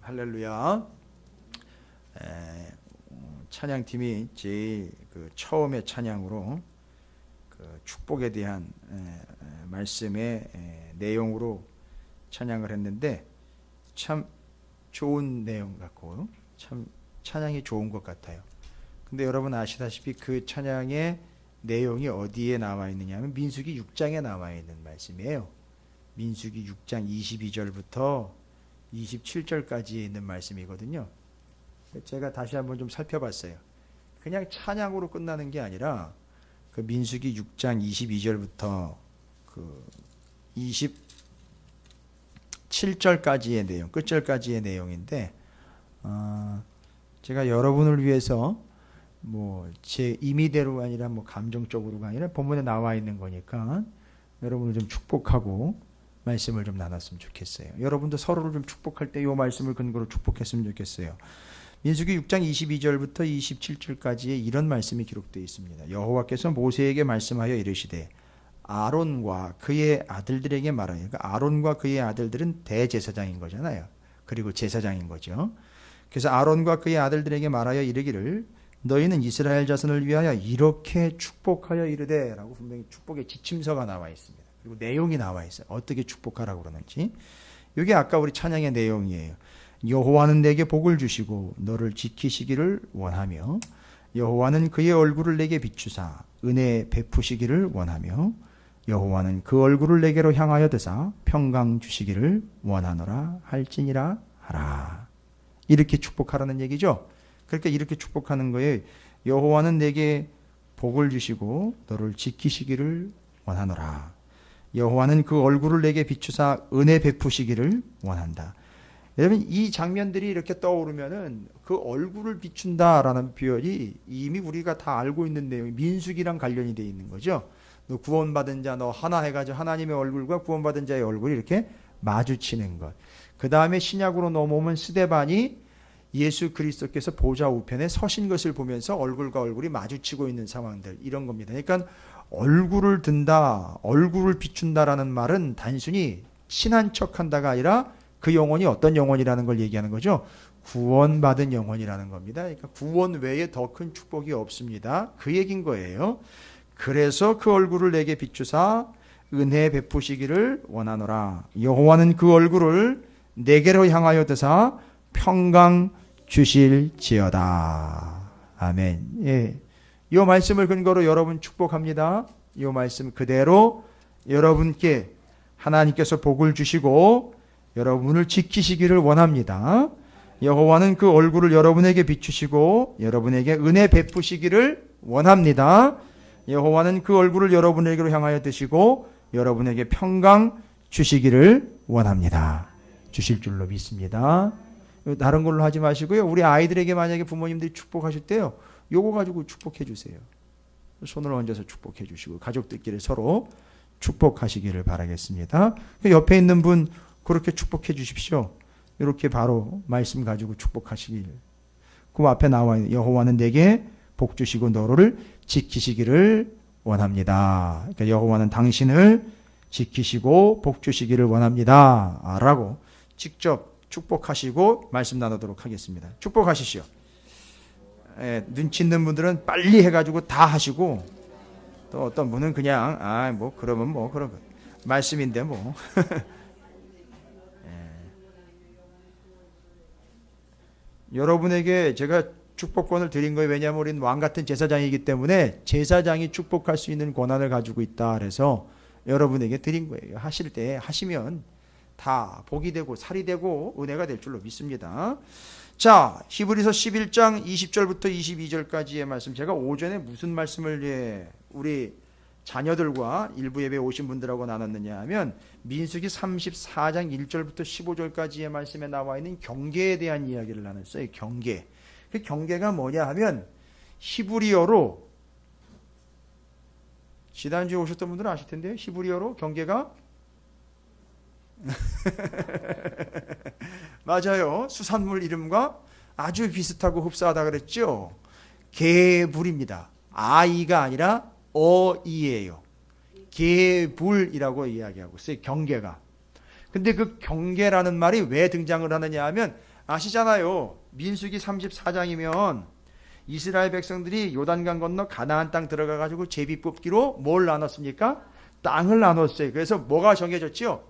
할렐루야. 찬양팀이 제일 처음의 찬양으로 축복에 대한 말씀의 내용으로 찬양을 했는데 참 좋은 내용 같고 참 찬양이 좋은 것 같아요. 근데 여러분 아시다시피 그 찬양의 내용이 어디에 나와 있느냐 하면 민수기 6장에 나와 있는 말씀이에요. 민수기 6장 22절부터 27절까지 있는 말씀이거든요. 제가 다시 한번 좀 살펴봤어요. 그냥 찬양으로 끝나는 게 아니라 그 민수기 6장 22절부터 그 27절까지의 내용, 끝절까지의 내용인데 제가 여러분을 위해서 뭐 제 임의대로가 아니라 뭐 감정적으로가 아니라 본문에 나와 있는 거니까 여러분을 좀 축복하고 말씀을 좀 나눴으면 좋겠어요. 여러분도 서로를 좀 축복할 때 이 말씀을 근거로 축복했으면 좋겠어요. 민수기 6장 22절부터 27절까지의 이런 말씀이 기록되어 있습니다. 여호와께서 모세에게 말씀하여 이르시되 아론과 그의 아들들에게 말하여, 그러니까 아론과 그의 아들들은 대제사장인 거잖아요. 그리고 제사장인 거죠. 그래서 아론과 그의 아들들에게 말하여 이르기를 너희는 이스라엘 자손을 위하여 이렇게 축복하여 이르되 라고 분명히 축복의 지침서가 나와 있습니다. 그리고 내용이 나와 있어요. 어떻게 축복하라고 그러는지. 이게 아까 우리 찬양의 내용이에요. 여호와는 내게 복을 주시고 너를 지키시기를 원하며 여호와는 그의 얼굴을 내게 비추사 은혜 베푸시기를 원하며 여호와는 그 얼굴을 내게로 향하여 드사 평강 주시기를 원하노라 할지니라 하라. 이렇게 축복하라는 얘기죠. 그러니까 이렇게 축복하는 거예요. 여호와는 내게 복을 주시고 너를 지키시기를 원하노라. 여호와는 그 얼굴을 내게 비추사 은혜 베푸시기를 원한다. 여러분 이 장면들이 이렇게 떠오르면은 그 얼굴을 비춘다라는 표현이 이미 우리가 다 알고 있는 내용이 민수기랑 관련이 되어 있는 거죠. 너 구원받은 자 너 하나 해가지고 하나님의 얼굴과 구원받은 자의 얼굴이 이렇게 마주치는 것. 그 다음에 신약으로 넘어오면 스데반이 예수 그리스도께서 보좌 우편에 서신 것을 보면서 얼굴과 얼굴이 마주치고 있는 상황들, 이런 겁니다. 그러니까 얼굴을 든다, 얼굴을 비춘다라는 말은 단순히 친한 척한다가 아니라 그 영혼이 어떤 영혼이라는 걸 얘기하는 거죠. 구원받은 영혼이라는 겁니다. 그러니까 구원 외에 더 큰 축복이 없습니다. 그 얘기인 거예요. 그래서 그 얼굴을 내게 비추사 은혜 베푸시기를 원하노라. 여호와는 그 얼굴을 내게로 향하여 드사 평강 주실지어다. 아멘. 예. 이 말씀을 근거로 여러분 축복합니다. 이 말씀 그대로 여러분께 하나님께서 복을 주시고 여러분을 지키시기를 원합니다. 여호와는 그 얼굴을 여러분에게 비추시고 여러분에게 은혜 베푸시기를 원합니다. 여호와는 그 얼굴을 여러분에게로 향하여 드시고 여러분에게 평강 주시기를 원합니다. 주실 줄로 믿습니다. 다른 걸로 하지 마시고요. 우리 아이들에게 만약에 부모님들이 축복하실 때요, 요거 가지고 축복해 주세요. 손을 얹어서 축복해 주시고 가족들끼리 서로 축복하시기를 바라겠습니다. 옆에 있는 분 그렇게 축복해 주십시오. 이렇게 바로 말씀 가지고 축복하시길. 그 앞에 나와 있는 여호와는 내게 복 주시고 너를 지키시기를 원합니다. 그러니까 여호와는 당신을 지키시고 복 주시기를 원합니다. 라고 직접 축복하시고 말씀 나누도록 하겠습니다. 축복하시시오. 눈치 있는 분들은 빨리 해가지고 다 하시고, 또 어떤 분은 그냥 뭐 그러면 뭐 그런 거 말씀인데 뭐 여러분에게 제가 축복권을 드린 거예요. 왜냐하면 우리는 왕 같은 제사장이기 때문에 제사장이 축복할 수 있는 권한을 가지고 있다. 그래서 여러분에게 드린 거예요. 하실 때 하시면 다 복이 되고 살이 되고 은혜가 될 줄로 믿습니다. 자, 히브리서 11장 20절부터 22절까지의 말씀, 제가 오전에 무슨 말씀을 우리 자녀들과 일부 예배 오신 분들하고 나눴느냐 하면 민수기 34장 1절부터 15절까지의 말씀에 나와 있는 경계에 대한 이야기를 나눴어요. 경계. 그 경계가 뭐냐 하면 히브리어로, 지난주에 오셨던 분들은 아실 텐데요. 히브리어로 경계가 맞아요. 수산물 이름과 아주 비슷하고 흡사하다 그랬죠. 개불입니다. 아이가 아니라 어이예요. 개불이라고 이야기하고 있어요. 경계가. 근데 그 경계라는 말이 왜 등장을 하느냐 하면 아시잖아요. 민수기 34장이면 이스라엘 백성들이 요단강 건너 가나안 땅 들어가 가지고 제비 뽑기로 뭘 나눴습니까? 땅을 나눴어요. 그래서 뭐가 정해졌죠?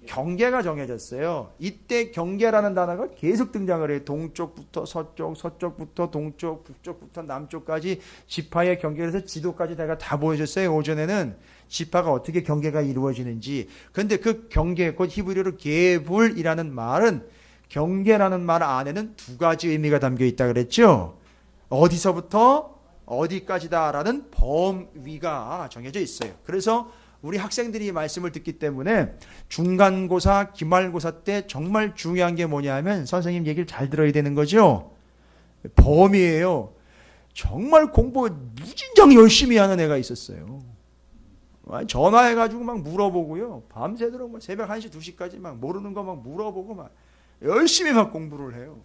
경계가 정해졌어요. 이때 경계라는 단어가 계속 등장을 해요. 동쪽부터 서쪽, 서쪽부터 동쪽, 북쪽부터 남쪽까지 지파의 경계에서 지도까지 내가 다 보여줬어요. 오전에는 지파가 어떻게 경계가 이루어지는지. 그런데 그 경계, 곧 히브리어로 게불이라는 말은 경계라는 말 안에는 두 가지 의미가 담겨 있다 그랬죠. 어디서부터 어디까지다라는 범위가 정해져 있어요. 그래서 우리 학생들이 이 말씀을 듣기 때문에 중간고사, 기말고사 때 정말 중요한 게 뭐냐면 선생님 얘기를 잘 들어야 되는 거죠. 범위예요. 정말 공부 무진장 열심히 하는 애가 있었어요. 전화해가지고 막 물어보고요. 밤새도록 새벽 1시, 2시까지 막 모르는 거 막 물어보고 막 열심히 막 공부를 해요.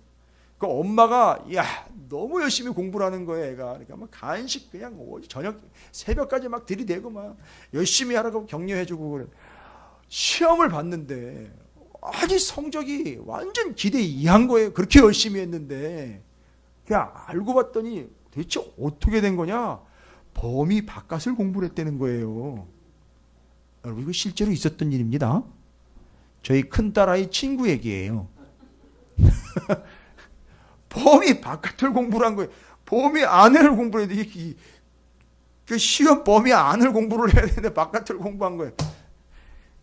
그 엄마가 야 너무 열심히 공부를 하는 거예요 애가. 그러니까 막 간식 그냥 저녁 새벽까지 막 들이대고 막 열심히 하라고 격려해주고 그래. 시험을 봤는데 아주 성적이 완전 기대 이한 거예요. 그렇게 열심히 했는데 그냥 알고 봤더니 대체 어떻게 된 거냐? 범위 바깥을 공부를 했다는 거예요. 여러분 이거 실제로 있었던 일입니다. 저희 큰딸아이 친구 얘기예요. 범위 바깥을 공부를 한 거예요. 범위 안을 공부를 해야 돼. 그 시험 범위 안을 공부를 해야 되는데 바깥을 공부한 거예요.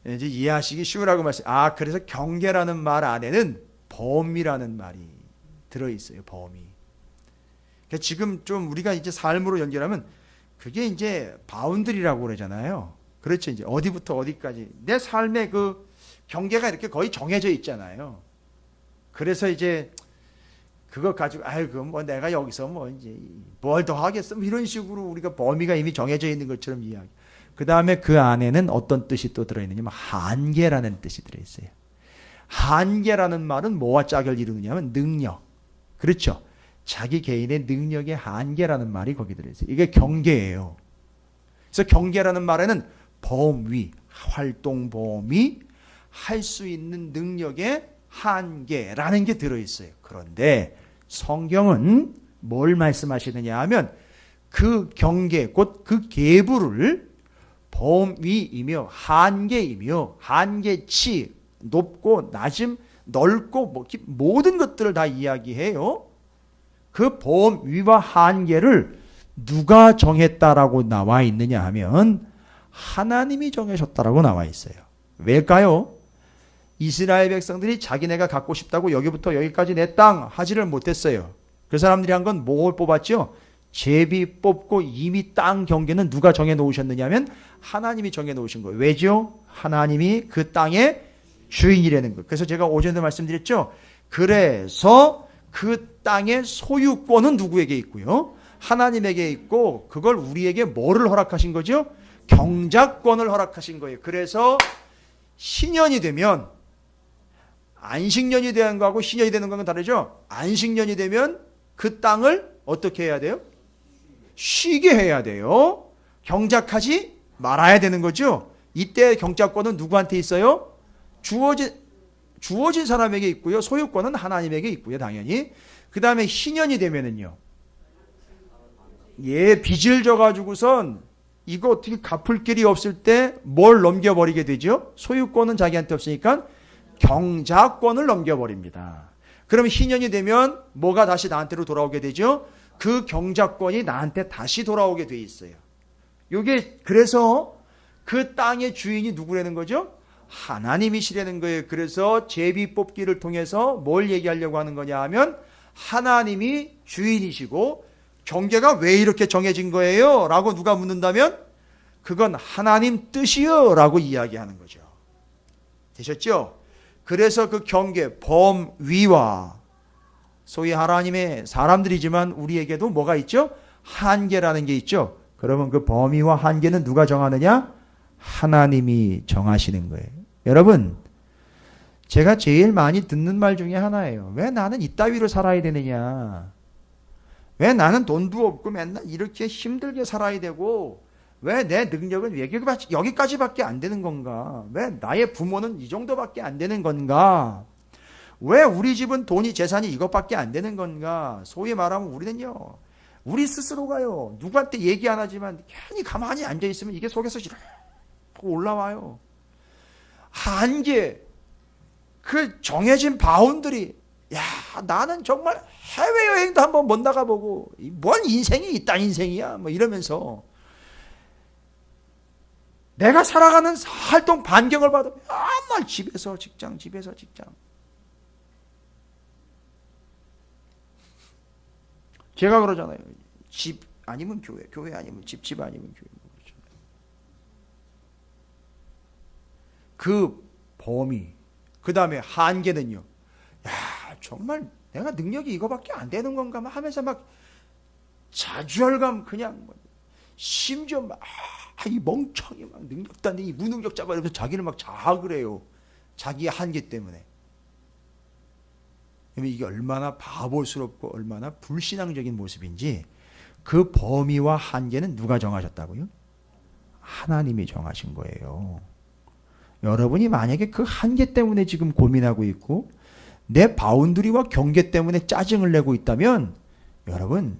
이제 이해하시기 쉬우라고 말씀. 그래서 경계라는 말 안에는 범위라는 말이 들어있어요. 범위. 그러니까 지금 좀 우리가 이제 삶으로 연결하면 그게 이제 바운드리라고 그러잖아요. 그렇죠. 이제 어디부터 어디까지. 내 삶의 그 경계가 이렇게 거의 정해져 있잖아요. 그래서 이제 그거 가지고 아이고 뭐 내가 여기서 뭐 이제 뭘 더 하겠어 뭐 이런 식으로 우리가 범위가 이미 정해져 있는 것처럼 이야기. 그 다음에 그 안에는 어떤 뜻이 또 들어있느냐면 한계라는 뜻이 들어있어요. 한계라는 말은 뭐와 짝을 이루느냐면 능력. 그렇죠. 자기 개인의 능력의 한계라는 말이 거기 들어있어요. 이게 경계예요. 그래서 경계라는 말에는 범위, 활동 범위, 할 수 있는 능력의 한계라는 게 들어있어요. 그런데 성경은 뭘 말씀하시느냐 하면 그 경계, 곧 그 계부를 범위이며 한계이며 한계치, 높고 낮음, 넓고 모든 것들을 다 이야기해요. 그 범위와 한계를 누가 정했다라고 나와 있느냐 하면 하나님이 정하셨다라고 나와 있어요. 왜일까요? 이스라엘 백성들이 자기네가 갖고 싶다고 여기부터 여기까지 내 땅 하지를 못했어요. 그 사람들이 한 건 뭘 뽑았죠? 제비 뽑고 이미 땅 경계는 누가 정해 놓으셨느냐면 하나님이 정해 놓으신 거예요. 왜죠? 하나님이 그 땅의 주인이라는 거예요. 그래서 제가 오전에도 말씀드렸죠. 그래서 그 땅의 소유권은 누구에게 있고요? 하나님에게 있고 그걸 우리에게 뭐를 허락하신 거죠? 경작권을 허락하신 거예요. 그래서 신년이 되면 안식년이 되는 거하고 신년이 되는 거는 다르죠. 안식년이 되면 그 땅을 어떻게 해야 돼요? 쉬게 해야 돼요. 경작하지 말아야 되는 거죠. 이때 경작권은 누구한테 있어요? 주어진 사람에게 있고요. 소유권은 하나님에게 있고요. 당연히. 그 다음에 신년이 되면은요. 빚을 져가지고선 이거 어떻게 갚을 길이 없을 때 뭘 넘겨버리게 되죠? 소유권은 자기한테 없으니까 경작권을 넘겨버립니다. 그럼 신년이 되면 뭐가 다시 나한테로 돌아오게 되죠? 그 경작권이 나한테 다시 돌아오게 돼 있어요. 이게 그래서 그 땅의 주인이 누구라는 거죠? 하나님이시라는 거예요. 그래서 제비 뽑기를 통해서 뭘 얘기하려고 하는 거냐 하면 하나님이 주인이시고 경계가 왜 이렇게 정해진 거예요? 라고 누가 묻는다면 그건 하나님 뜻이요 라고 이야기하는 거죠. 되셨죠? 그래서 그 경계, 범위와 소위 하나님의 사람들이지만 우리에게도 뭐가 있죠? 한계라는 게 있죠. 그러면 그 범위와 한계는 누가 정하느냐? 하나님이 정하시는 거예요. 여러분, 제가 제일 많이 듣는 말 중에 하나예요. 왜 나는 이따위로 살아야 되느냐? 왜 나는 돈도 없고 맨날 이렇게 힘들게 살아야 되고 왜 내 능력은 여기까지밖에 안 되는 건가? 왜 나의 부모는 이 정도밖에 안 되는 건가? 왜 우리 집은 돈이 재산이 이것밖에 안 되는 건가? 소위 말하면 우리는요, 우리 스스로가요, 누구한테 얘기 안 하지만 괜히 가만히 앉아 있으면 이게 속에서 이렇게 올라와요. 한계, 그 정해진 바운더리. 야, 나는 정말 해외여행도 한번 못 나가보고 뭔 인생이 이딴 인생이야 뭐 이러면서 내가 살아가는 활동 반경을 봐도 맨날 집에서 직장, 집에서 직장. 제가 그러잖아요. 집 아니면 교회, 교회 아니면 집, 집 아니면 교회. 그 범위, 그 다음에 한계는요. 야, 정말 내가 능력이 이거밖에 안 되는 건가 하면서 막 자주열감 그냥 심지어 막 이 멍청이 막 능력도 안 되는 이 무능력자가 이러면서 자기를 막 자학을 해요. 자기의 한계 때문에. 이게 얼마나 바보스럽고 얼마나 불신앙적인 모습인지. 그 범위와 한계는 누가 정하셨다고요? 하나님이 정하신 거예요. 여러분이 만약에 그 한계 때문에 지금 고민하고 있고 내 바운드리와 경계 때문에 짜증을 내고 있다면 여러분,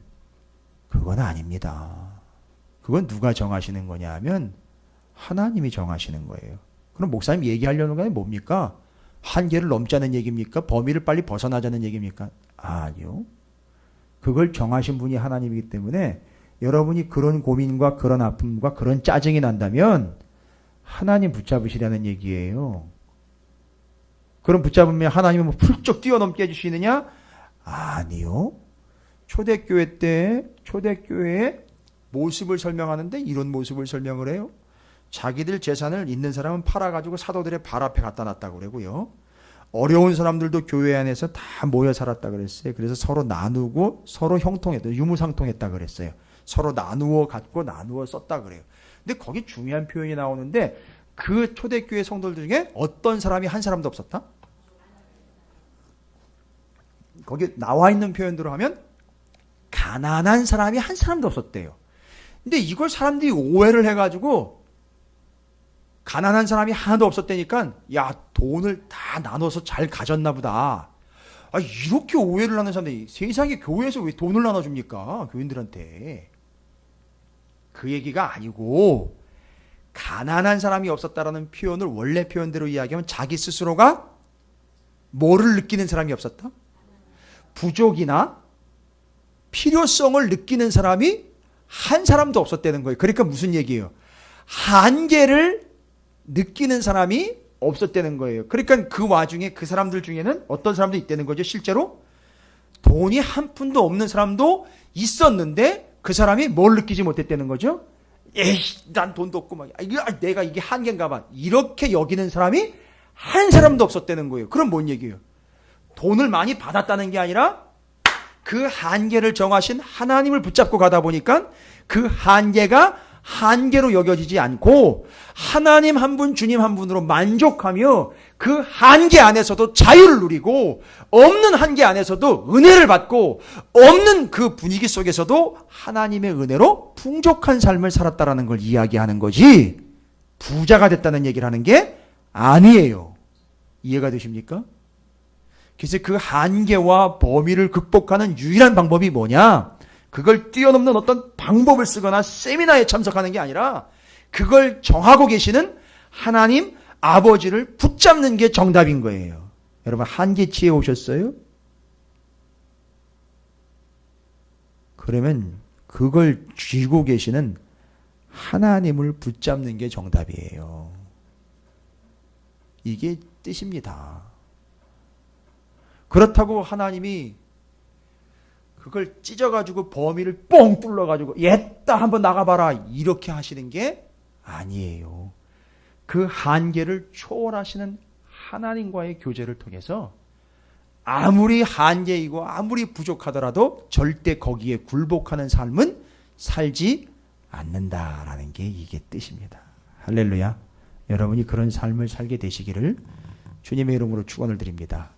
그건 아닙니다. 그건 누가 정하시는 거냐 하면 하나님이 정하시는 거예요. 그럼 목사님 얘기하려는 건 뭡니까? 한계를 넘자는 얘기입니까? 범위를 빨리 벗어나자는 얘기입니까? 아니요. 그걸 정하신 분이 하나님이기 때문에 여러분이 그런 고민과 그런 아픔과 그런 짜증이 난다면 하나님 붙잡으시라는 얘기예요. 그럼 붙잡으면 하나님은 뭐 훌쩍 뛰어넘게 해주시느냐? 아니요. 초대교회 때 초대교회의 모습을 설명하는데 이런 모습을 설명을 해요. 자기들 재산을 있는 사람은 팔아가지고 사도들의 발 앞에 갖다 놨다고 그러고요. 어려운 사람들도 교회 안에서 다 모여 살았다 그랬어요. 그래서 서로 나누고 서로 형통했다, 유무상통했다 그랬어요. 서로 나누어 갖고 나누어 썼다 그래요. 근데 거기 중요한 표현이 나오는데 그 초대교회 성도들 중에 어떤 사람이 한 사람도 없었다? 거기 나와 있는 표현대로 하면 가난한 사람이 한 사람도 없었대요. 근데 이걸 사람들이 오해를 해가지고 가난한 사람이 하나도 없었다니까 야, 돈을 다 나눠서 잘 가졌나 보다. 아, 이렇게 오해를 하는 사람들이 세상에 교회에서 왜 돈을 나눠줍니까? 교인들한테. 그 얘기가 아니고 가난한 사람이 없었다라는 표현을 원래 표현대로 이야기하면 자기 스스로가 뭐를 느끼는 사람이 없었다? 부족이나 필요성을 느끼는 사람이 한 사람도 없었다는 거예요. 그러니까 무슨 얘기예요? 한계를 느끼는 사람이 없었다는 거예요. 그러니까 그 와중에 그 사람들 중에는 어떤 사람도 있다는 거죠. 실제로 돈이 한 푼도 없는 사람도 있었는데 그 사람이 뭘 느끼지 못했다는 거죠? 에이, 난 돈도 없고 막 내가 이게 한계인가 봐. 이렇게 여기는 사람이 한 사람도 없었다는 거예요. 그럼 뭔 얘기예요? 돈을 많이 받았다는 게 아니라 그 한계를 정하신 하나님을 붙잡고 가다 보니까 그 한계가 한계로 여겨지지 않고 하나님 한 분, 주님 한 분으로 만족하며 그 한계 안에서도 자유를 누리고 없는 한계 안에서도 은혜를 받고 없는 그 분위기 속에서도 하나님의 은혜로 풍족한 삶을 살았다라는 걸 이야기하는 거지 부자가 됐다는 얘기를 하는 게 아니에요. 이해가 되십니까? 그래서 그 한계와 범위를 극복하는 유일한 방법이 뭐냐? 그걸 뛰어넘는 어떤 방법을 쓰거나 세미나에 참석하는 게 아니라 그걸 정하고 계시는 하나님 아버지를 붙잡는 게 정답인 거예요. 여러분, 한계치에 오셨어요? 그러면 그걸 쥐고 계시는 하나님을 붙잡는 게 정답이에요. 이게 뜻입니다. 그렇다고 하나님이 그걸 찢어가지고 범위를 뻥 뚫러가지고 옛다 한번 나가봐라 이렇게 하시는 게 아니에요. 그 한계를 초월하시는 하나님과의 교제를 통해서 아무리 한계이고 아무리 부족하더라도 절대 거기에 굴복하는 삶은 살지 않는다라는 게 이게 뜻입니다. 할렐루야. 여러분이 그런 삶을 살게 되시기를 주님의 이름으로 축원을 드립니다.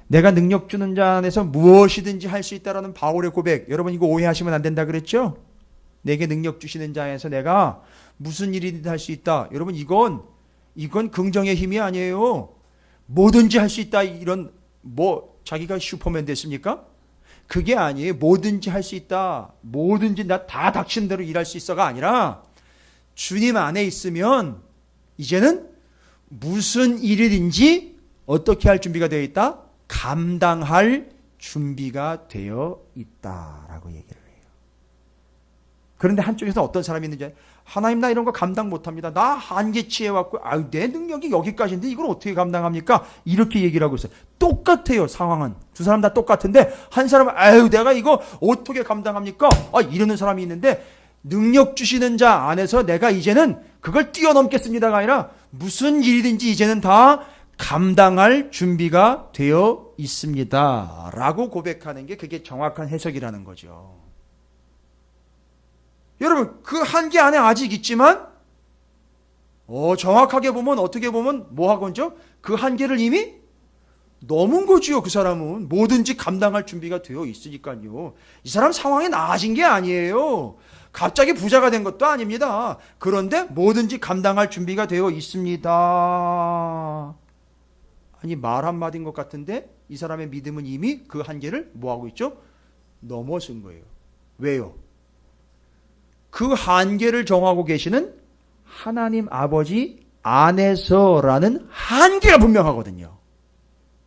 내가 능력 주는 자 안에서 무엇이든지 할 수 있다라는 바울의 고백, 여러분 이거 오해하시면 안 된다 그랬죠? 내게 능력 주시는 자 안에서 내가 무슨 일이든 할 수 있다. 여러분 이건 긍정의 힘이 아니에요. 뭐든지 할 수 있다 이런 뭐 자기가 슈퍼맨 됐습니까? 그게 아니에요. 뭐든지 할 수 있다. 뭐든지 나 다 닥친 대로 일할 수 있어가 아니라 주님 안에 있으면 이제는 무슨 일이든지 어떻게 할 준비가 되어 있다? 감당할 준비가 되어 있다라고 얘기를 해요. 그런데 한쪽에서 어떤 사람이 있는지, 하나님 나 이런 거 감당 못합니다. 나 한계치에 왔고 내 능력이 여기까지인데 이걸 어떻게 감당합니까? 이렇게 얘기를 하고 있어요. 똑같아요. 상황은. 두 사람 다 똑같은데 한 사람은 내가 이거 어떻게 감당합니까? 이러는 사람이 있는데, 능력 주시는 자 안에서 내가 이제는 그걸 뛰어넘겠습니다가 아니라 무슨 일이든지 이제는 다 감당할 준비가 되어 있습니다 라고 고백하는 게 그게 정확한 해석이라는 거죠. 여러분, 그 한계 안에 아직 있지만 정확하게 보면 어떻게 보면 뭐 하건죠? 그 한계를 이미 넘은 거지요. 그 사람은 뭐든지 감당할 준비가 되어 있으니까요. 이 사람 상황이 나아진 게 아니에요. 갑자기 부자가 된 것도 아닙니다. 그런데 뭐든지 감당할 준비가 되어 있습니다. 아니, 말 한마디인 것 같은데 이 사람의 믿음은 이미 그 한계를 뭐하고 있죠? 넘어선 거예요. 왜요? 그 한계를 정하고 계시는 하나님 아버지 안에서라는 한계가 분명하거든요.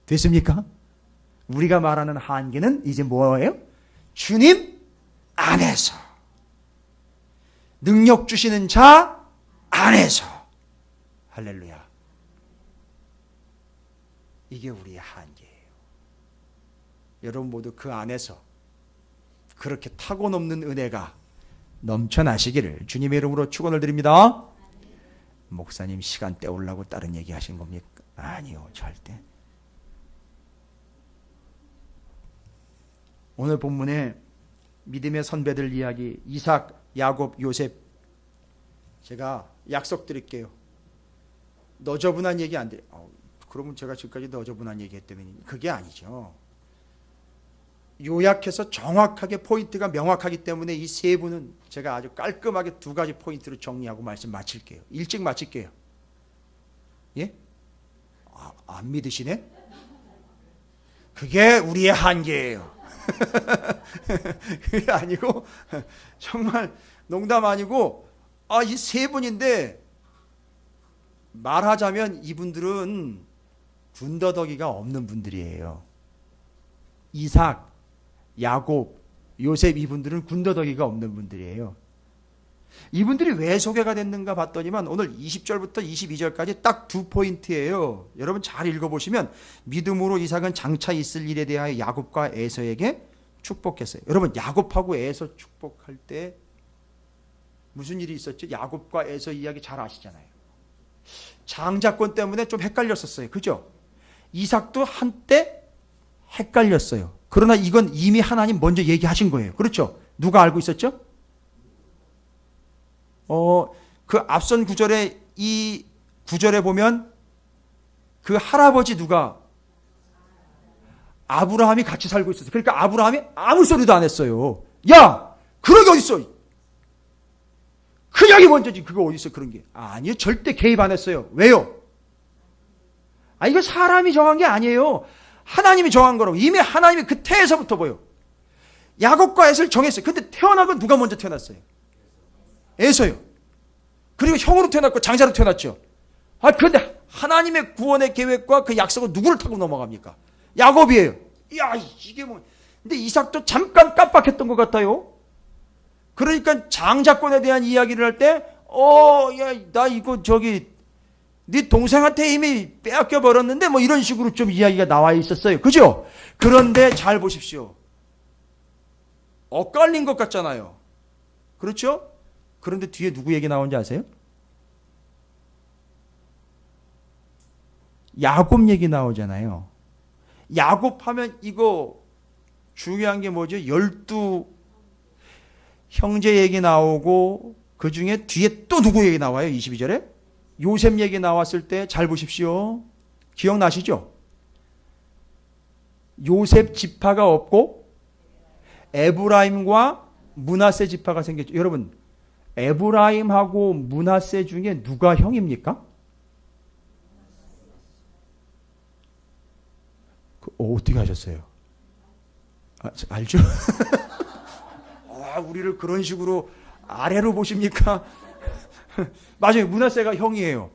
됐습니까? 우리가 말하는 한계는 이제 뭐예요? 주님 안에서, 능력 주시는 자 안에서. 할렐루야. 이게 우리의 한계예요. 여러분 모두 그 안에서 그렇게 타고 넘는 은혜가 넘쳐나시기를 주님의 이름으로 축원을 드립니다. 목사님 시간 때우려고 다른 얘기 하신 겁니까? 아니요, 절대. 오늘 본문에 믿음의 선배들 이야기, 이삭, 야곱, 요셉, 제가 약속드릴게요. 너저분한 얘기 안 돼. 그러면 제가 지금까지 너저분한 얘기 했다면 그게 아니죠. 요약해서 정확하게 포인트가 명확하기 때문에 이 세 분은 제가 아주 깔끔하게 두 가지 포인트로 정리하고 말씀 마칠게요. 일찍 마칠게요. 예? 안 믿으시네? 그게 우리의 한계예요. 그게 아니고 정말 농담 아니고 이 세 분인데 말하자면 이분들은 군더더기가 없는 분들이에요. 이삭, 야곱, 요셉 이분들은 군더더기가 없는 분들이에요. 이분들이 왜 소개가 됐는가 봤더니만 오늘 20절부터 22절까지 딱 두 포인트예요. 여러분 잘 읽어보시면 믿음으로 이삭은 장차 있을 일에 대하여 야곱과 에서에게 축복했어요. 여러분 야곱하고 에서 축복할 때 무슨 일이 있었죠? 야곱과 에서 이야기 잘 아시잖아요. 장자권 때문에 좀 헷갈렸었어요. 그죠? 이삭도 한때 헷갈렸어요. 그러나 이건 이미 하나님 먼저 얘기하신 거예요. 그렇죠? 누가 알고 있었죠? 그 앞선 구절에 이 구절에 보면 그 할아버지 누가? 아브라함이 같이 살고 있었어요. 그러니까 아브라함이 아무 소리도 안 했어요. 야! 그런 게 어딨어? 그냥이 먼저지. 그거 어딨어 그런 게. 아니요. 절대 개입 안 했어요. 왜요? 이거 사람이 정한 게 아니에요. 하나님이 정한 거라고. 이미 하나님이 그 태에서부터 보여. 야곱과 에서를 정했어요. 근데 태어난 건 누가 먼저 태어났어요? 에서요. 그리고 형으로 태어났고 장자로 태어났죠. 그런데 하나님의 구원의 계획과 그 약속은 누구를 타고 넘어갑니까? 야곱이에요. 이게 뭐. 근데 이삭도 잠깐 깜빡했던 것 같아요. 그러니까 장자권에 대한 이야기를 할 때, 나 이거 네 동생한테 이미 빼앗겨 버렸는데 뭐 이런 식으로 좀 이야기가 나와 있었어요. 그죠? 그런데 잘 보십시오. 엇갈린 것 같잖아요. 그렇죠? 그런데 뒤에 누구 얘기 나오는지 아세요? 야곱 얘기 나오잖아요. 야곱 하면 이거 중요한 게 뭐죠? 12 형제 얘기 나오고 그 중에 뒤에 또 누구 얘기 나와요? 22절에? 요셉 얘기 나왔을 때 잘 보십시오. 기억나시죠? 요셉 지파가 없고 에브라임과 므낫세 지파가 생겼죠. 여러분, 에브라임하고 므낫세 중에 누가 형입니까? 어떻게 하셨어요? 알죠? 우리를 그런 식으로 아래로 보십니까? 맞아요. 므낫세가 형이에요.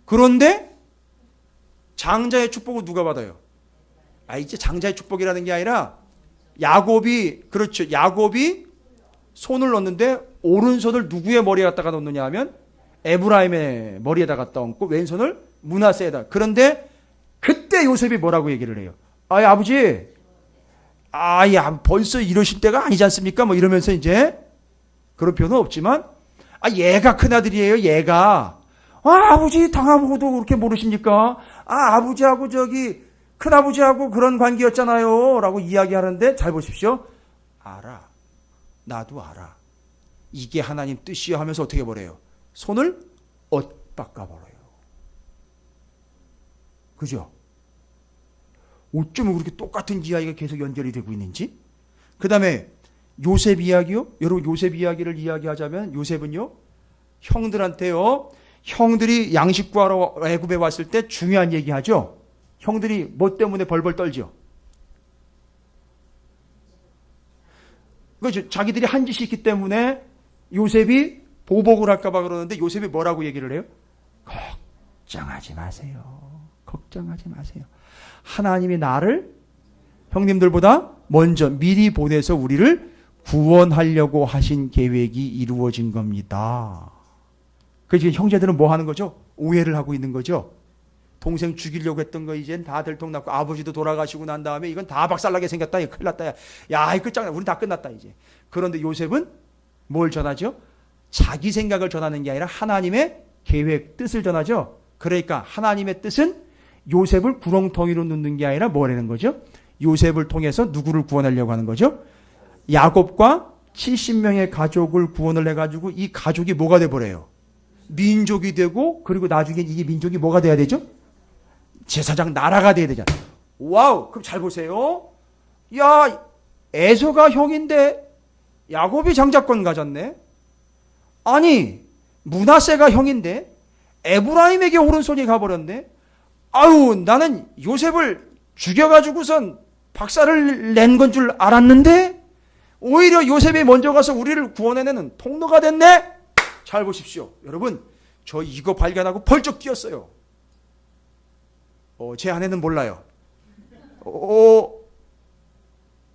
그런데 장자의 축복은 누가 받아요? 이제 장자의 축복이라는 게 아니라 그렇죠. 야곱이 손을 넣는데 오른손을 누구의 머리에 갖다가 넣느냐 하면 에브라임의 머리에다 갖다 얹고 왼손을 므낫세에다. 그런데 그때 요셉이 뭐라고 얘기를 해요? 아버지, 벌써 이러실 때가 아니지 않습니까? 뭐 이러면서 이제 그런 표현은 없지만 얘가 큰아들이에요. 얘가 아버지 당하고도 그렇게 모르십니까? 아버지하고 큰아버지하고 그런 관계였잖아요 라고 이야기하는데 잘 보십시오. 알아. 나도 알아. 이게 하나님 뜻이요 하면서 어떻게 버려요? 손을 엇바꿔버려요. 그죠? 어쩌면 그렇게 똑같은 이야기가 계속 연결이 되고 있는지. 그 다음에 요셉 이야기요. 여러분 요셉 이야기를 이야기하자면 요셉은요 형들한테요, 형들이 양식 구하러 애굽에 왔을 때 중요한 얘기하죠. 형들이 뭐 때문에 벌벌 떨죠? 그렇죠. 자기들이 한 짓이 있기 때문에 요셉이 보복을 할까봐 그러는데 요셉이 뭐라고 얘기를 해요? 걱정하지 마세요. 걱정하지 마세요. 하나님이 나를 형님들보다 먼저 미리 보내서 우리를 구원하려고 하신 계획이 이루어진 겁니다. 그래서 형제들은 뭐 하는 거죠? 오해를 하고 있는 거죠. 동생 죽이려고 했던 거 이젠 다 들통났고 아버지도 돌아가시고 난 다음에 이건 다 박살나게 생겼다. 큰일 났다. 야, 끝장나. 우린 다 끝났다 이제. 그런데 요셉은 뭘 전하죠? 자기 생각을 전하는 게 아니라 하나님의 계획, 뜻을 전하죠. 그러니까 하나님의 뜻은 요셉을 구렁텅이로 넣는 게 아니라 뭐라는 거죠? 요셉을 통해서 누구를 구원하려고 하는 거죠? 야곱과 70명의 가족을 구원을 해가지고 이 가족이 뭐가 돼버려요? 민족이 되고, 그리고 나중에 이 민족이 뭐가 돼야 되죠? 제사장 나라가 돼야 되잖아요. 와우! 그럼 잘 보세요. 야, 에서가 형인데 야곱이 장자권 가졌네. 아니, 므낫세가 형인데 에브라임에게 오른손이 가버렸네. 나는 요셉을 죽여가지고선 박살을 낸 건 줄 알았는데 오히려 요셉이 먼저 가서 우리를 구원해내는 통로가 됐네. 잘 보십시오. 여러분, 저 이거 발견하고 벌쩍 뛰었어요. 제 아내는 몰라요.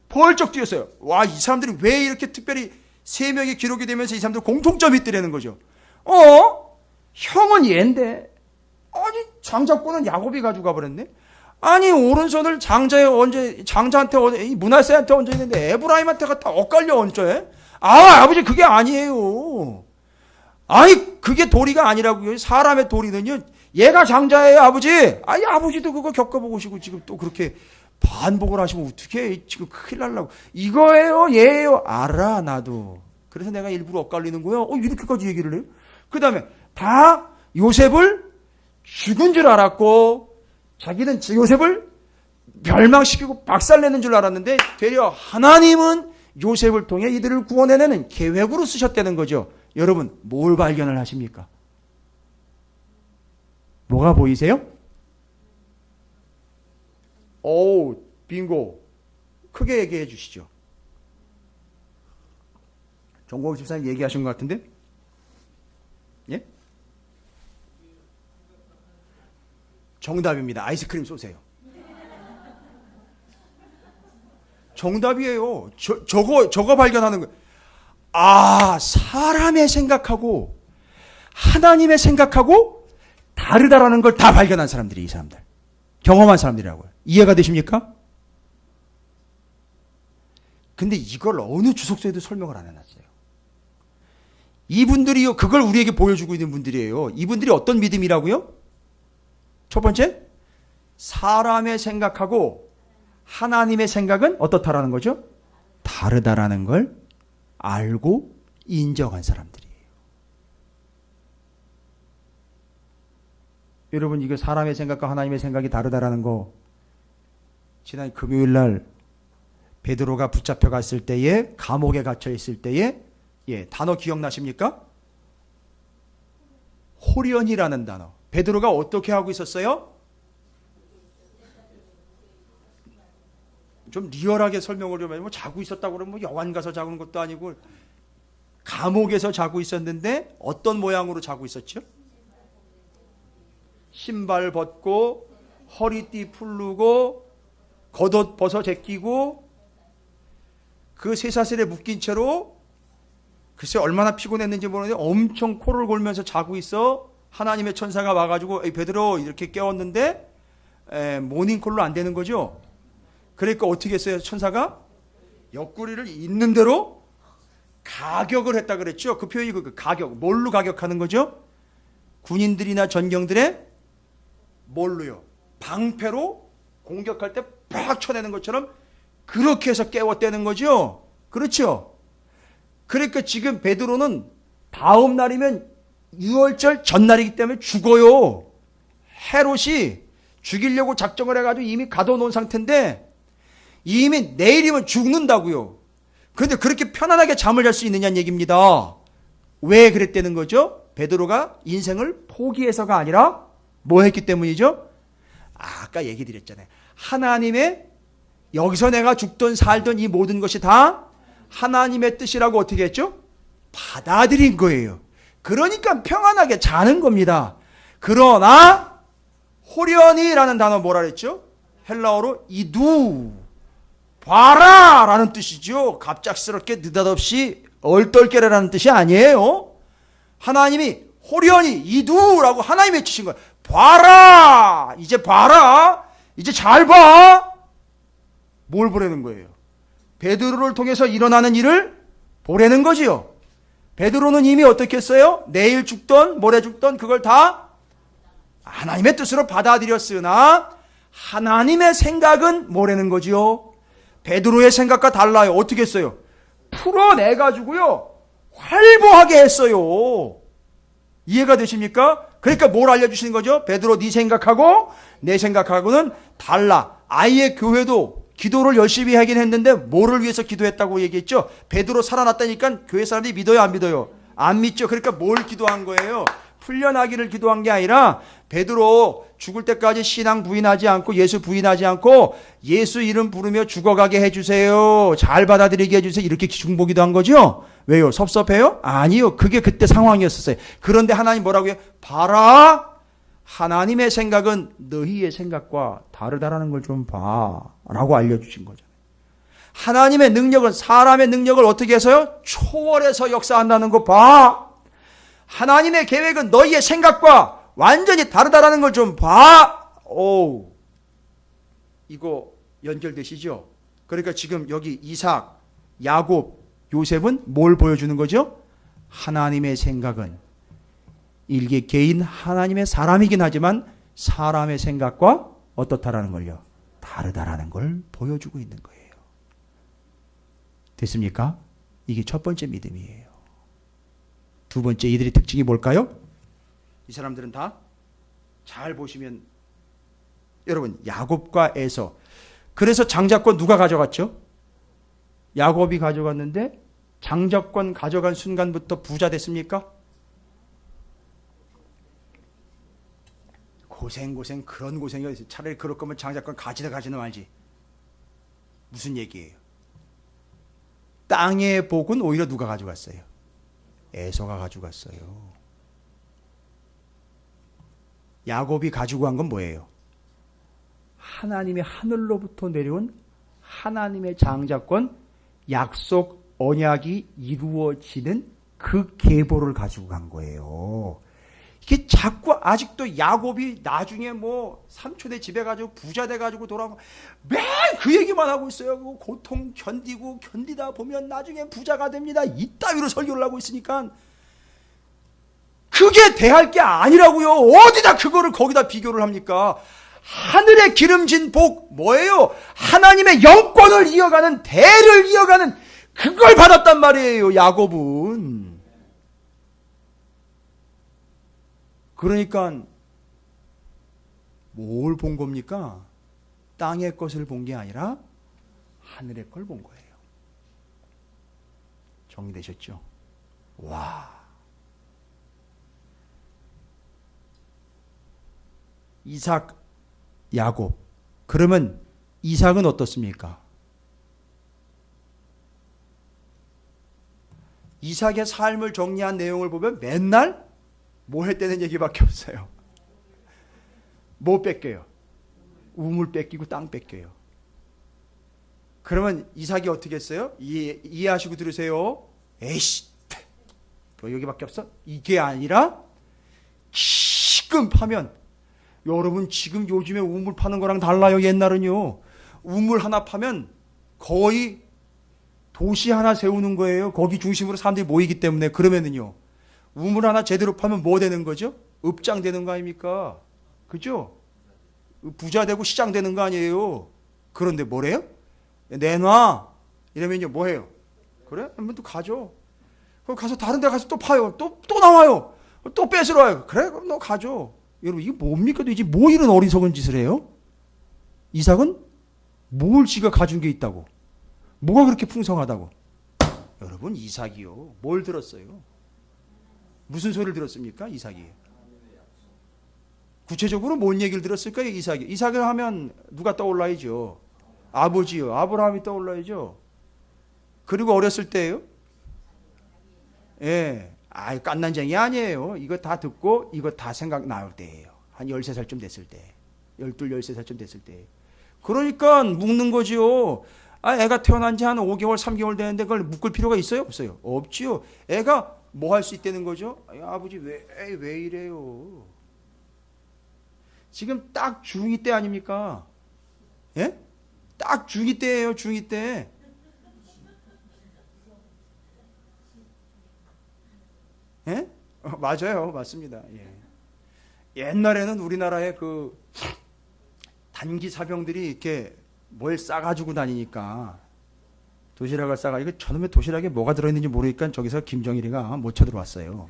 벌쩍 뛰었어요. 와, 이 사람들이 왜 이렇게 특별히 3명이 기록이 되면서 이 사람들 공통점이 있더라는 거죠. 형은 얘인데 장자권은 야곱이 가지고 가버렸네. 오른손을 장자한테 므낫세한테 얹어 있는데 에브라임한테 갖다 엇갈려 얹어요. 아버지 그게 아니에요. 그게 도리가 아니라고요. 사람의 도리는요, 얘가 장자예요, 아버지. 아버지도 그거 겪어보고 오시고 지금 또 그렇게 반복을 하시면 어떻게 지금 큰일 날라고. 이거예요, 얘예요. 알아, 나도. 그래서 내가 일부러 엇갈리는 거야. 이렇게까지 얘기를 해요. 그 다음에 다 요셉을 죽은 줄 알았고, 자기는 요셉을 멸망시키고 박살내는 줄 알았는데, 되려 하나님은 요셉을 통해 이들을 구원해내는 계획으로 쓰셨다는 거죠. 여러분, 뭘 발견을 하십니까? 뭐가 보이세요? 빙고. 크게 얘기해 주시죠. 정국호 집사님 얘기하신 것 같은데? 예? 정답입니다. 아이스크림 쏘세요. 정답이에요. 저거 발견하는 거예요. 사람의 생각하고 하나님의 생각하고 다르다라는 걸 다 발견한 사람들이 이 사람들. 경험한 사람들이라고요. 이해가 되십니까? 근데 이걸 어느 주석서에도 설명을 안 해놨어요. 이분들이요, 그걸 우리에게 보여주고 있는 분들이에요. 이분들이 어떤 믿음이라고요? 첫 번째, 사람의 생각하고 하나님의 생각은 어떻다라는 거죠? 다르다라는 걸 알고 인정한 사람들이에요. 여러분, 이거 사람의 생각과 하나님의 생각이 다르다라는 거, 지난 금요일 날 베드로가 붙잡혀 갔을 때에, 감옥에 갇혀 있을 때에, 단어 기억나십니까? 호련이라는 단어. 베드로가 어떻게 하고 있었어요? 좀 리얼하게 설명을 좀 해보면 자고 있었다고 그러면 뭐 여관 가서 자는 것도 아니고 감옥에서 자고 있었는데 어떤 모양으로 자고 있었죠? 신발 벗고 허리띠 풀르고 겉옷 벗어 제끼고 그 쇠사슬에 묶인 채로 글쎄 얼마나 피곤했는지 모르는데 엄청 코를 골면서 자고 있어. 하나님의 천사가 와가지고 베드로 이렇게 깨웠는데 모닝콜로 안 되는 거죠. 그러니까 어떻게 했어요? 천사가 옆구리를 있는 대로 가격을 했다 그랬죠. 그 표현이 그 가격, 뭘로 가격하는 거죠? 군인들이나 전경들의 뭘로요? 방패로 공격할 때 팍 쳐내는 것처럼 그렇게 해서 깨웠다는 거죠. 그렇죠? 그러니까 지금 베드로는 다음 날이면 유월절 전날이기 때문에 죽어요. 헤롯이 죽이려고 작정을 해가지고 이미 가둬놓은 상태인데 이미 내일이면 죽는다고요. 그런데 그렇게 편안하게 잠을 잘 수 있느냐는 얘기입니다. 왜 그랬다는 거죠? 베드로가 인생을 포기해서가 아니라 뭐 했기 때문이죠? 아까 얘기 드렸잖아요. 하나님의 여기서 내가 죽든 살든 이 모든 것이 다 하나님의 뜻이라고 어떻게 했죠? 받아들인 거예요. 그러니까 평안하게 자는 겁니다. 그러나 호련히라는 단어 뭐라 그랬죠? 헬라어로 이두 봐라 라는 뜻이죠. 갑작스럽게 느닷없이 얼떨결에라는 뜻이 아니에요. 하나님이 호련히 이두라고 하나님이 해주신 거예요. 봐라 이제 봐라 이제 잘 봐. 뭘 보라는 거예요? 베드로를 통해서 일어나는 일을 보라는 거지요. 베드로는 이미 어떻게 했어요? 내일 죽던 모레 죽던 그걸 다 하나님의 뜻으로 받아들였으나 하나님의 생각은 뭐라는 거지요? 베드로의 생각과 달라요. 어떻게 했어요? 풀어내가지고요 활보하게 했어요. 이해가 되십니까? 그러니까 뭘 알려주시는 거죠? 베드로 네 생각하고 내 생각하고는 달라. 아예 교회도 기도를 열심히 하긴 했는데 뭐를 위해서 기도했다고 얘기했죠? 베드로 살아났다니까 교회 사람들이 믿어요 안 믿어요? 안 믿죠. 그러니까 뭘 기도한 거예요? 풀려나기를 기도한 게 아니라 베드로 죽을 때까지 신앙 부인하지 않고 예수 부인하지 않고 예수 이름 부르며 죽어가게 해주세요. 잘 받아들이게 해주세요. 이렇게 중보기도 한 거죠. 왜요? 섭섭해요? 아니요. 그게 그때 상황이었었어요. 그런데 하나님 뭐라고 해요? 봐라. 하나님의 생각은 너희의 생각과 다르다라는 걸 좀 봐. 라고 알려주신 거잖아요. 하나님의 능력은 사람의 능력을 어떻게 해서요? 초월해서 역사한다는 거 봐. 하나님의 계획은 너희의 생각과 완전히 다르다라는 걸 좀 봐. 오, 이거 연결되시죠? 그러니까 지금 여기 이삭, 야곱, 요셉은 뭘 보여주는 거죠? 하나님의 생각은 일개 개인 하나님의 사람이긴 하지만 사람의 생각과 어떻다라는 걸요? 다르다라는 걸 보여주고 있는 거예요. 됐습니까? 이게 첫 번째 믿음이에요. 두 번째 이들의 특징이 뭘까요? 이 사람들은 다 잘 보시면 여러분 야곱과 에서 그래서 장자권 누가 가져갔죠? 야곱이 가져갔는데 장자권 가져간 순간부터 부자 됐습니까? 고생 그런 고생이 어디 있어요. 차라리 그럴 거면 장자권 가지는 말지. 무슨 얘기예요? 땅의 복은 오히려 누가 가져갔어요? 에서가 가져갔어요. 야곱이 가지고 간 건 뭐예요? 하나님의 하늘로부터 내려온 하나님의 장자권 약속 언약이 이루어지는 그 계보를 가지고 간 거예요. 이게 자꾸 아직도 야곱이 나중에 뭐 삼촌의 집에 가지고 부자 돼가지고 돌아오고 매일 그 얘기만 하고 있어요. 그 고통 견디다 보면 나중에 부자가 됩니다. 이따위로 설교를 하고 있으니까 그게 대할 게 아니라고요. 어디다 그거를 거기다 비교를 합니까? 하늘에 기름진 복 뭐예요? 하나님의 영권을 이어가는 대를 이어가는 그걸 받았단 말이에요. 야곱은. 그러니까 뭘 본 겁니까? 땅의 것을 본 게 아니라 하늘의 걸 본 거예요. 정리되셨죠? 와. 이삭, 야곱. 그러면 이삭은 어떻습니까? 이삭의 삶을 정리한 내용을 보면 맨날 뭐 했다는 얘기밖에 없어요. 뭐 뺏겨요? 우물 뺏기고 땅 뺏겨요. 그러면 이삭이 어떻게 했어요? 이해하시고 들으세요. 에이씨, 뭐 여기밖에 없어? 이게 아니라 지금 파면, 여러분 지금 요즘에 우물 파는 거랑 달라요. 옛날은요, 우물 하나 파면 거의 도시 하나 세우는 거예요. 거기 중심으로 사람들이 모이기 때문에. 그러면은요, 우물 하나 제대로 파면 뭐 되는 거죠? 읍장 되는 거 아닙니까? 그죠? 부자 되고 시장 되는 거 아니에요. 그런데 뭐래요? 내놔 이러면요 뭐해요? 그래? 한번 또 가죠. 그럼 가서 다른 데 가서 또 파요. 또 나와요. 또 뺏으러 와요. 그래? 그럼 너 가죠. 여러분 이게 뭡니까? 이제 뭐 이런 어리석은 짓을 해요? 이삭은 뭘 지가 가진 게 있다고? 뭐가 그렇게 풍성하다고? 여러분 이삭이요. 뭘 들었어요? 무슨 소리를 들었습니까? 이삭이. 구체적으로 뭔 얘기를 들었을까요? 이삭이. 이삭을 하면 누가 떠올라야죠? 아버지요. 아브라함이 떠올라야죠. 그리고 어렸을 때예요. 예. 깐난쟁이 아니에요. 이거 다 듣고 이거 다 생각 나올 때예요. 한 13살쯤 됐을 때. 12, 13살쯤 됐을 때. 그러니까 묵는 거지요. 애가 태어난 지 한 5개월, 3개월 되는데 그걸 묶을 필요가 있어요? 없어요? 없지요. 애가 뭐 할 수 있다는 거죠? 아버지 왜 이래요? 지금 딱 중2 때 아닙니까? 예? 딱 중2 때예요, 중2 때. 예? 맞아요, 맞습니다. 예. 옛날에는 우리나라의 그 단기 사병들이 이렇게 뭘 싸가지고 다니니까 도시락을 싸가지고 저놈의 도시락에 뭐가 들어있는지 모르니까 저기서 김정일이가 못 쳐들어왔어요.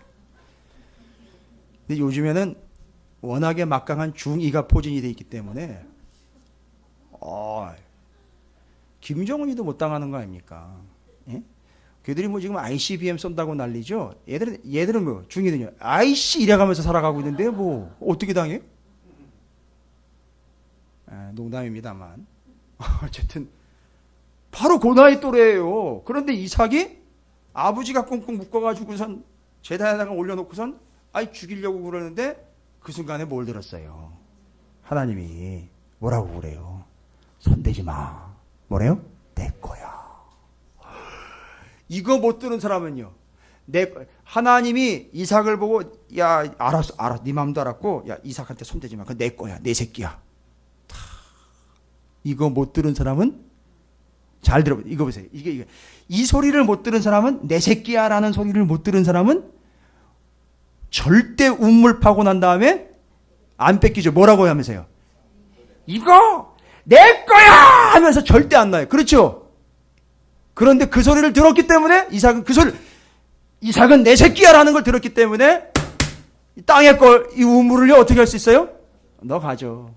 근데 요즘에는 워낙에 막강한 중2가 포진이 돼 있기 때문에 김정은이도 못 당하는 거 아닙니까? 예? 걔들이 뭐 지금 ICBM 쏜다고 난리죠. 얘들은 뭐 중2들은요 IC 이래가면서 살아가고 있는데 뭐 어떻게 당해? 농담입니다만 어쨌든 바로 그 나이 또래예요. 그런데 이삭이 아버지가 꽁꽁 묶어가지고선 제단에다가 올려놓고선 죽이려고 그러는데 그 순간에 뭘 들었어요? 하나님이 뭐라고 그래요? 손대지 마. 뭐래요? 내 거야. 이거 못 들은 사람은요. 하나님이 이삭을 보고 알았어. 네 마음도 알았고 이삭한테 손대지 마. 그건 내 거야. 내 새끼야. 이거 못 들은 사람은 잘 들어보세요. 이거 보세요. 이 소리를 못 들은 사람은 내 새끼야라는 소리를 못 들은 사람은 절대 우물 파고 난 다음에 안 뺏기죠. 뭐라고 하면서요? 이거 내 거야 하면서 절대 안 나요. 그렇죠? 그런데 그 소리를 들었기 때문에 이삭은 내 새끼야라는 걸 들었기 때문에 땅의 걸 이 우물을요 어떻게 할 수 있어요? 너 가져.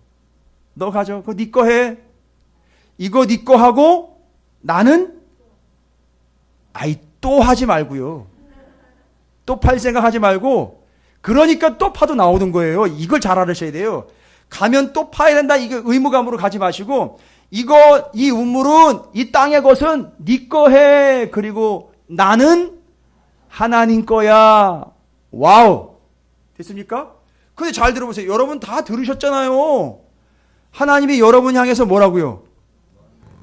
그거 네 거 해. 이거 네 거 하고 나는 또 하지 말고요. 또 팔 생각 하지 말고 그러니까 또 파도 나오는 거예요. 이걸 잘 알으셔야 돼요. 가면 또 파야 된다. 이거 의무감으로 가지 마시고 이 우물은 이 땅의 것은 네 거 해. 그리고 나는 하나님 거야. 와우. 됐습니까? 근데 잘 들어보세요. 여러분 다 들으셨잖아요. 하나님이 여러분 향해서 뭐라고요?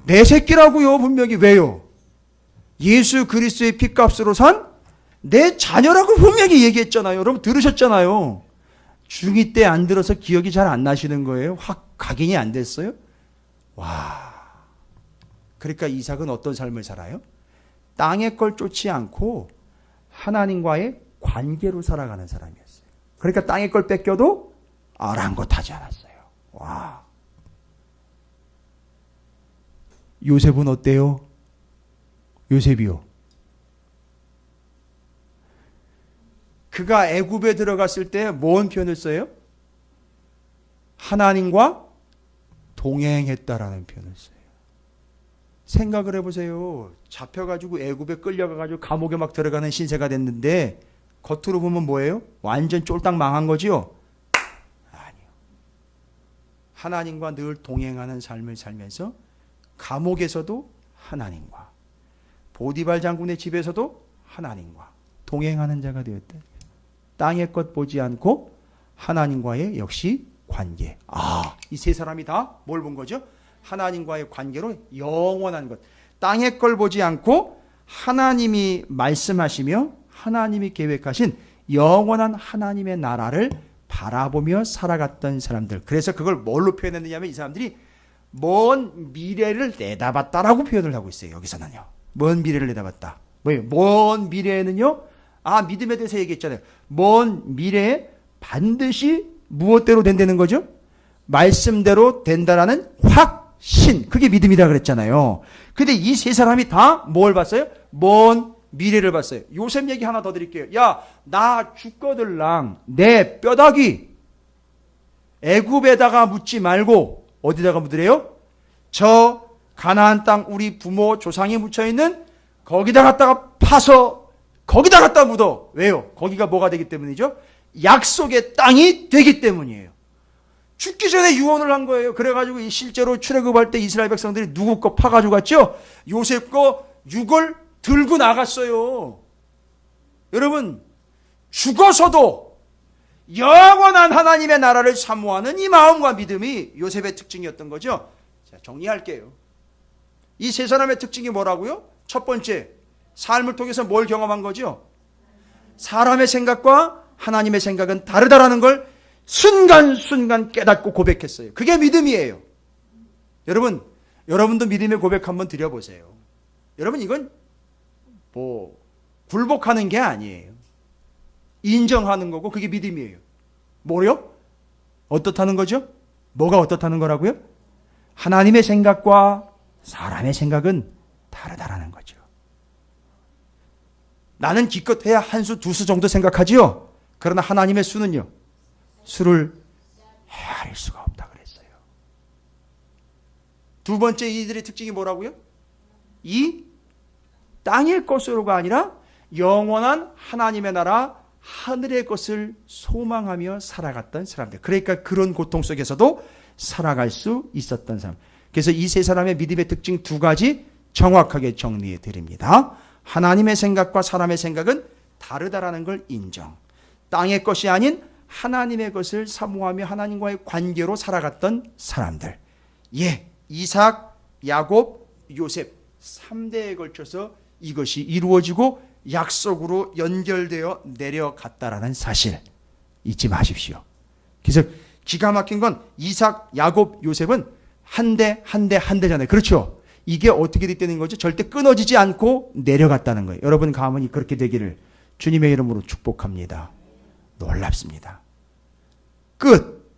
내 새끼라고요. 분명히. 왜요? 예수 그리스도의 피값으로 산 내 자녀라고 분명히 얘기했잖아요. 여러분 들으셨잖아요. 중2 때 안 들어서 기억이 잘 안 나시는 거예요. 확 각인이 안 됐어요? 와. 그러니까 이삭은 어떤 삶을 살아요? 땅의 걸 쫓지 않고 하나님과의 관계로 살아가는 사람이었어요. 그러니까 땅의 걸 뺏겨도 아랑곳하지 않았어요. 와. 요셉은 어때요? 요셉이요. 그가 애굽에 들어갔을 때 뭔 표현을 써요? 하나님과 동행했다라는 표현을 써요. 생각을 해보세요. 잡혀가지고 애굽에 끌려가가지고 감옥에 막 들어가는 신세가 됐는데 겉으로 보면 뭐예요? 완전 쫄딱 망한 거지요? 아니요. 하나님과 늘 동행하는 삶을 살면서 감옥에서도 하나님과, 보디발 장군의 집에서도 하나님과 동행하는 자가 되었다. 땅의 것 보지 않고 하나님과의 역시 관계. 이 세 사람이 다 뭘 본 거죠? 하나님과의 관계로 영원한 것. 땅의 걸 보지 않고 하나님이 말씀하시며 하나님이 계획하신 영원한 하나님의 나라를 바라보며 살아갔던 사람들. 그래서 그걸 뭘로 표현했느냐면 이 사람들이 먼 미래를 내다봤다라고 표현을 하고 있어요. 여기서는요. 먼 미래를 내다봤다. 뭐예요? 먼 미래에는요. 믿음에 대해서 얘기했잖아요. 먼 미래에 반드시 무엇대로 된다는 거죠? 말씀대로 된다라는 확신. 그게 믿음이라 그랬잖아요. 근데 이 세 사람이 다 뭘 봤어요? 먼 미래를 봤어요. 요셉 얘기 하나 더 드릴게요. 야, 나 죽거들랑 내 뼈다귀 애굽에다가 묻지 말고 어디다가 묻으래요? 저 가나안 땅 우리 부모 조상이 묻혀있는 거기다 갖다가 파서 거기다 갖다 묻어. 왜요? 거기가 뭐가 되기 때문이죠? 약속의 땅이 되기 때문이에요. 죽기 전에 유언을 한 거예요. 그래가지고 실제로 출애굽할 때 이스라엘 백성들이 누구 거 파가지고 갔죠? 요셉 거 육을 들고 나갔어요. 여러분, 죽어서도 영원한 하나님의 나라를 사모하는 이 마음과 믿음이 요셉의 특징이었던 거죠. 자, 정리할게요. 이 세 사람의 특징이 뭐라고요? 첫 번째, 삶을 통해서 뭘 경험한 거죠? 사람의 생각과 하나님의 생각은 다르다라는 걸 순간순간 깨닫고 고백했어요. 그게 믿음이에요. 여러분도 믿음의 고백 한번 드려보세요. 여러분, 이건 굴복하는 게 아니에요. 인정하는 거고 그게 믿음이에요. 뭐요? 어떻다는 거죠? 뭐가 어떻다는 거라고요? 하나님의 생각과 사람의 생각은 다르다라는 거죠. 나는 기껏해야 한 수, 두 수 정도 생각하지요. 그러나 하나님의 수는요. 수를 헤아릴 수가 없다 그랬어요. 두 번째 이들의 특징이 뭐라고요? 이 땅의 것으로가 아니라 영원한 하나님의 나라 하늘의 것을 소망하며 살아갔던 사람들. 그러니까 그런 고통 속에서도 살아갈 수 있었던 사람. 그래서 이 세 사람의 믿음의 특징 두 가지 정확하게 정리해 드립니다. 하나님의 생각과 사람의 생각은 다르다라는 걸 인정. 땅의 것이 아닌 하나님의 것을 사모하며 하나님과의 관계로 살아갔던 사람들. 이삭, 야곱, 요셉 3대에 걸쳐서 이것이 이루어지고 약속으로 연결되어 내려갔다라는 사실 잊지 마십시오. 그래서 기가 막힌 건 이삭, 야곱, 요셉은 한 대잖아요. 그렇죠? 이게 어떻게 됐다는 거죠? 절대 끊어지지 않고 내려갔다는 거예요. 여러분 가문이 그렇게 되기를 주님의 이름으로 축복합니다. 놀랍습니다. 끝.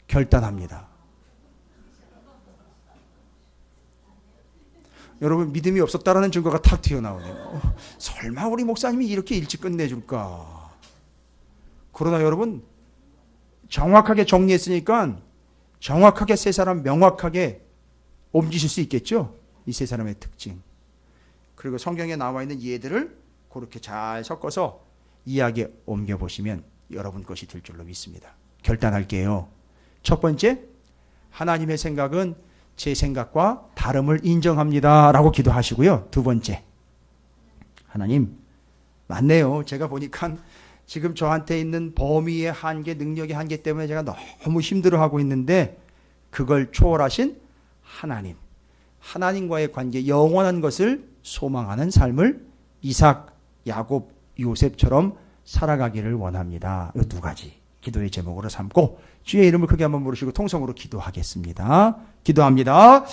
결단합니다. 여러분 믿음이 없었다라는 증거가 탁 튀어나오네요. 설마 우리 목사님이 이렇게 일찍 끝내줄까? 그러나 여러분 정확하게 정리했으니까 정확하게 세 사람 명확하게 옮기실 수 있겠죠? 이 세 사람의 특징. 그리고 성경에 나와 있는 예들을 그렇게 잘 섞어서 이야기에 옮겨보시면 여러분 것이 될 줄로 믿습니다. 결단할게요. 첫 번째, 하나님의 생각은 제 생각과 다름을 인정합니다 라고 기도하시고요. 두 번째, 하나님 맞네요. 제가 보니까 지금 저한테 있는 범위의 한계, 능력의 한계 때문에 제가 너무 힘들어하고 있는데 그걸 초월하신 하나님, 하나님과의 관계, 영원한 것을 소망하는 삶을 이삭, 야곱, 요셉처럼 살아가기를 원합니다. 이 두 가지 기도의 제목으로 삼고 주의 이름을 크게 한번 부르시고 통성으로 기도하겠습니다. 기도합니다.